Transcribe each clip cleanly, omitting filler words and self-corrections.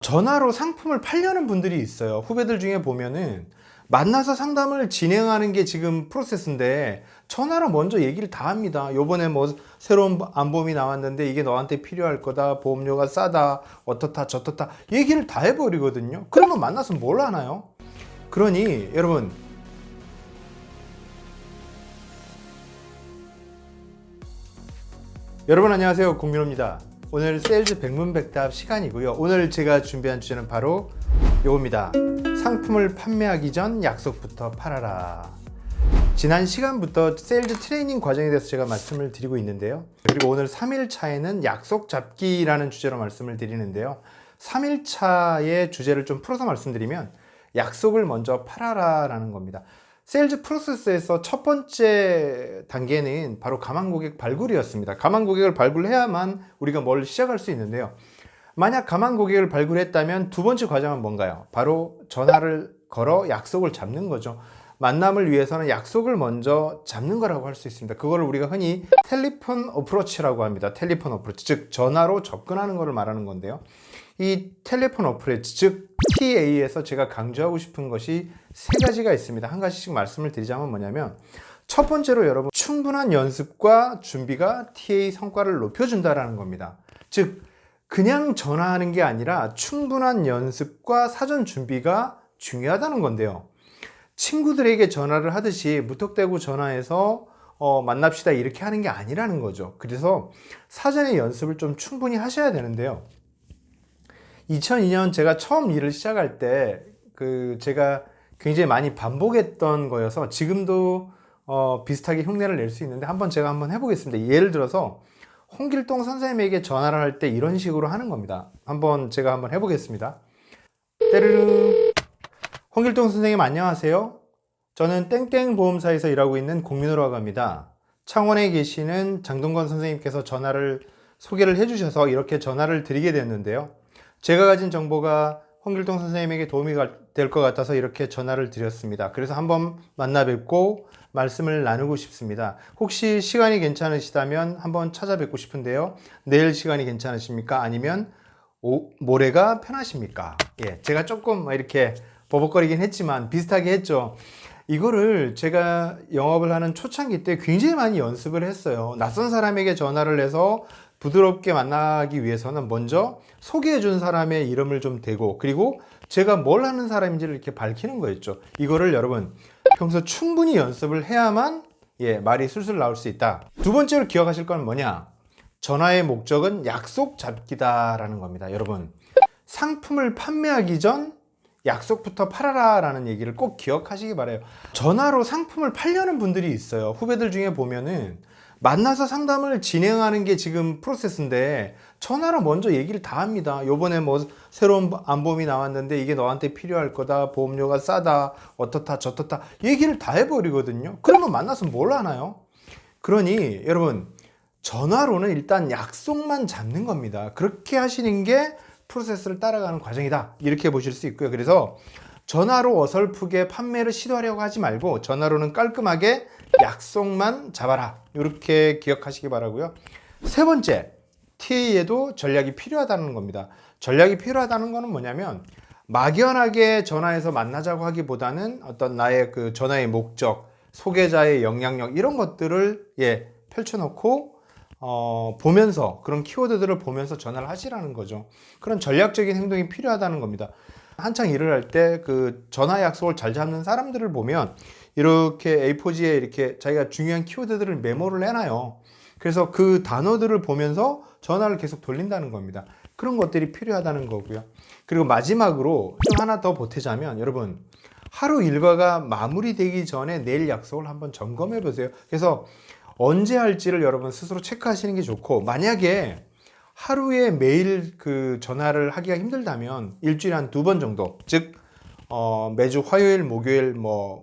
전화로 상품을 팔려는 분들이 있어요. 후배들 중에 보면은 만나서 상담을 진행하는 게 지금 프로세스인데 전화로 먼저 얘기를 다 합니다. 요번에 뭐 새로운 안보험이 나왔는데 이게 너한테 필요할 거다, 보험료가 싸다, 어떻다 저떻다 얘기를 다 해버리거든요. 그러면 만나서 뭘 하나요? 그러니 여러분 안녕하세요, 공민호입니다. 오늘 세일즈 백문백답 시간이고요. 오늘 제가 준비한 주제는 바로 요겁니다. 상품을 판매하기 전 약속부터 팔아라. 지난 시간부터 세일즈 트레이닝 과정에 대해서 제가 말씀을 드리고 있는데요. 그리고 오늘 3일차에는 약속 잡기라는 주제로 말씀을 드리는데요. 3일차의 주제를 좀 풀어서 말씀드리면 약속을 먼저 팔아라 라는 겁니다. 세일즈 프로세스에서 첫 번째 단계는 바로 가망 고객 발굴이었습니다. 가망 고객을 발굴해야만 우리가 뭘 시작할 수 있는데요. 만약 가망 고객을 발굴했다면 두 번째 과정은 뭔가요? 바로 전화를 걸어 약속을 잡는 거죠. 만남을 위해서는 약속을 먼저 잡는 거라고 할 수 있습니다. 그거를 우리가 흔히 텔리폰 어프로치라고 합니다. 텔리폰 어프로치, 즉 전화로 접근하는 것을 말하는 건데요. 이 텔레폰 어프로치, 즉 TA에서 제가 강조하고 싶은 것이 세 가지가 있습니다. 한 가지씩 말씀을 드리자면 뭐냐면, 첫 번째로 여러분, 충분한 연습과 준비가 TA 성과를 높여준다라는 겁니다. 즉 그냥 전화하는 게 아니라 충분한 연습과 사전 준비가 중요하다는 건데요. 친구들에게 전화를 하듯이 무턱대고 전화해서 만납시다 이렇게 하는 게 아니라는 거죠. 그래서 사전에 연습을 좀 충분히 하셔야 되는데요. 2002년 제가 처음 일을 시작할 때 제가 굉장히 많이 반복했던 거여서 지금도 비슷하게 흉내를 낼 수 있는데 제가 한번 해보겠습니다. 예를 들어서 홍길동 선생님에게 전화를 할 때 이런 식으로 하는 겁니다. 제가 한번 해보겠습니다. 때르르. 홍길동 선생님 안녕하세요. 저는 땡땡 보험사에서 일하고 있는 공민호라고 합니다. 창원에 계시는 장동건 선생님께서 소개를 해주셔서 이렇게 전화를 드리게 됐는데요. 제가 가진 정보가 홍길동 선생님에게 도움이 될 것 같아서 이렇게 전화를 드렸습니다. 그래서 한번 만나 뵙고 말씀을 나누고 싶습니다. 혹시 시간이 괜찮으시다면 한번 찾아뵙고 싶은데요. 내일 시간이 괜찮으십니까? 아니면 모레가 편하십니까? 예, 제가 조금 이렇게 버벅거리긴 했지만 비슷하게 했죠. 이거를 제가 영업을 하는 초창기 때 굉장히 많이 연습을 했어요. 낯선 사람에게 전화를 해서 부드럽게 만나기 위해서는 먼저 소개해 준 사람의 이름을 좀 대고, 그리고 제가 뭘 하는 사람인지를 이렇게 밝히는 거였죠. 이거를 여러분 평소 충분히 연습을 해야만 말이 술술 나올 수 있다. 두 번째로 기억하실 건 뭐냐? 전화의 목적은 약속 잡기다라는 겁니다. 여러분, 상품을 판매하기 전 약속부터 팔아라 라는 얘기를 꼭 기억하시기 바라요. 전화로 상품을 팔려는 분들이 있어요. 후배들 중에 보면은 만나서 상담을 진행하는 게 지금 프로세스인데 전화로 먼저 얘기를 다 합니다. 요번에 뭐 새로운 안보험이 나왔는데 이게 너한테 필요할 거다, 보험료가 싸다, 어떻다 저떻다 얘기를 다 해버리거든요. 그러면 만나서 뭘 하나요? 그러니 여러분, 전화로는 일단 약속만 잡는 겁니다. 그렇게 하시는 게 프로세스를 따라가는 과정이다, 이렇게 보실 수 있고요. 그래서 전화로 어설프게 판매를 시도하려고 하지 말고 전화로는 깔끔하게 약속만 잡아라, 이렇게 기억하시기 바라고요. 세 번째, TA에도 전략이 필요하다는 겁니다. 전략이 필요하다는 거는 뭐냐면, 막연하게 전화해서 만나자고 하기보다는 어떤 나의 전화의 목적, 소개자의 영향력, 이런 것들을 펼쳐놓고 보면서, 그런 키워드들을 보면서 전화를 하시라는 거죠. 그런 전략적인 행동이 필요하다는 겁니다. 한창 일을 할 때 전화 약속을 잘 잡는 사람들을 보면 이렇게 A4지에 이렇게 자기가 중요한 키워드들을 메모를 해놔요. 그래서 그 단어들을 보면서 전화를 계속 돌린다는 겁니다. 그런 것들이 필요하다는 거고요. 그리고 마지막으로 좀 하나 더 보태자면, 여러분, 하루 일과가 마무리되기 전에 내일 약속을 한번 점검해 보세요. 그래서 언제 할지를 여러분 스스로 체크하시는 게 좋고, 만약에 하루에 매일 전화를 하기가 힘들다면 일주일에 한 2번 정도, 즉 매주 화요일, 목요일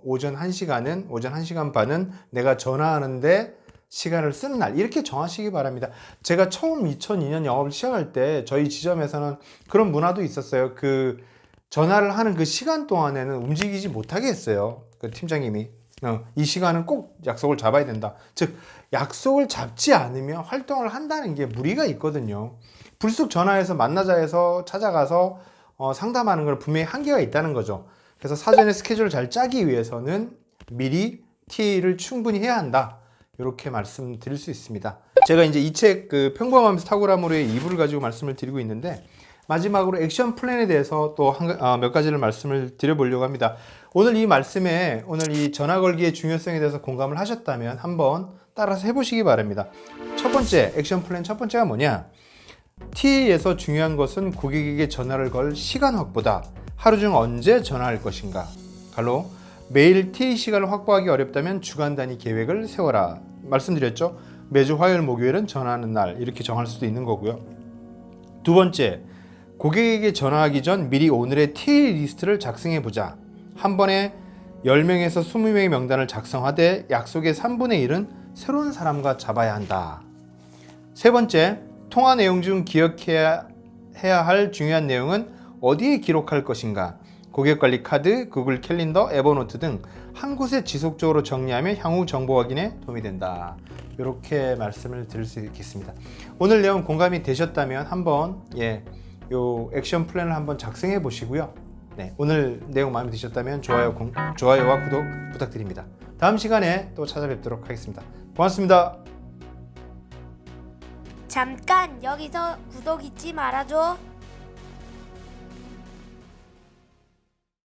오전 1시간 반은 내가 전화하는데 시간을 쓰는 날, 이렇게 정하시기 바랍니다. 제가 처음 2002년 영업을 시작할 때 저희 지점에서는 그런 문화도 있었어요. 전화를 하는 그 시간 동안에는 움직이지 못하게 했어요. 팀장님이 이 시간은 꼭 약속을 잡아야 된다. 즉 약속을 잡지 않으면 활동을 한다는 게 무리가 있거든요. 불쑥 전화해서 만나자 해서 찾아가서 상담하는 건 분명히 한계가 있다는 거죠. 그래서 사전에 스케줄을 잘 짜기 위해서는 미리 TA를 충분히 해야 한다. 이렇게 말씀드릴 수 있습니다. 제가 이제 이 책 그 평범하면서 탁월함으로의 2부를 가지고 말씀을 드리고 있는데, 마지막으로 액션 플랜에 대해서 또 몇 가지를 말씀을 드려보려고 합니다. 오늘 이 말씀에, 오늘 이 전화 걸기의 중요성에 대해서 공감을 하셨다면 한번 따라서 해보시기 바랍니다. 첫 번째, 액션 플랜 첫 번째가 뭐냐? TA에서 중요한 것은 고객에게 전화를 걸 시간 확보다. 하루 중 언제 전화할 것인가? 갈로 매일 TA 시간을 확보하기 어렵다면 주간 단위 계획을 세워라. 말씀드렸죠? 매주 화요일, 목요일은 전화하는 날, 이렇게 정할 수도 있는 거고요. 두 번째, 고객에게 전화하기 전 미리 오늘의 TA 리스트를 작성해 보자. 한 번에 10명에서 20명의 명단을 작성하되 약속의 3분의 1은 새로운 사람과 잡아야 한다. 세 번째, 통화 내용 중 기억해야 할 중요한 내용은 어디에 기록할 것인가? 고객관리 카드, 구글 캘린더, 에버노트 등 한 곳에 지속적으로 정리하면 향후 정보 확인에 도움이 된다. 이렇게 말씀을 드릴 수 있겠습니다. 오늘 내용 공감이 되셨다면 한번 요 액션 플랜을 한번 작성해 보시고요. 네, 오늘 내용 마음에 드셨다면 좋아요와 구독 부탁드립니다. 다음 시간에 또 찾아뵙도록 하겠습니다. 고맙습니다. 잠깐 여기서 구독 잊지 말아줘.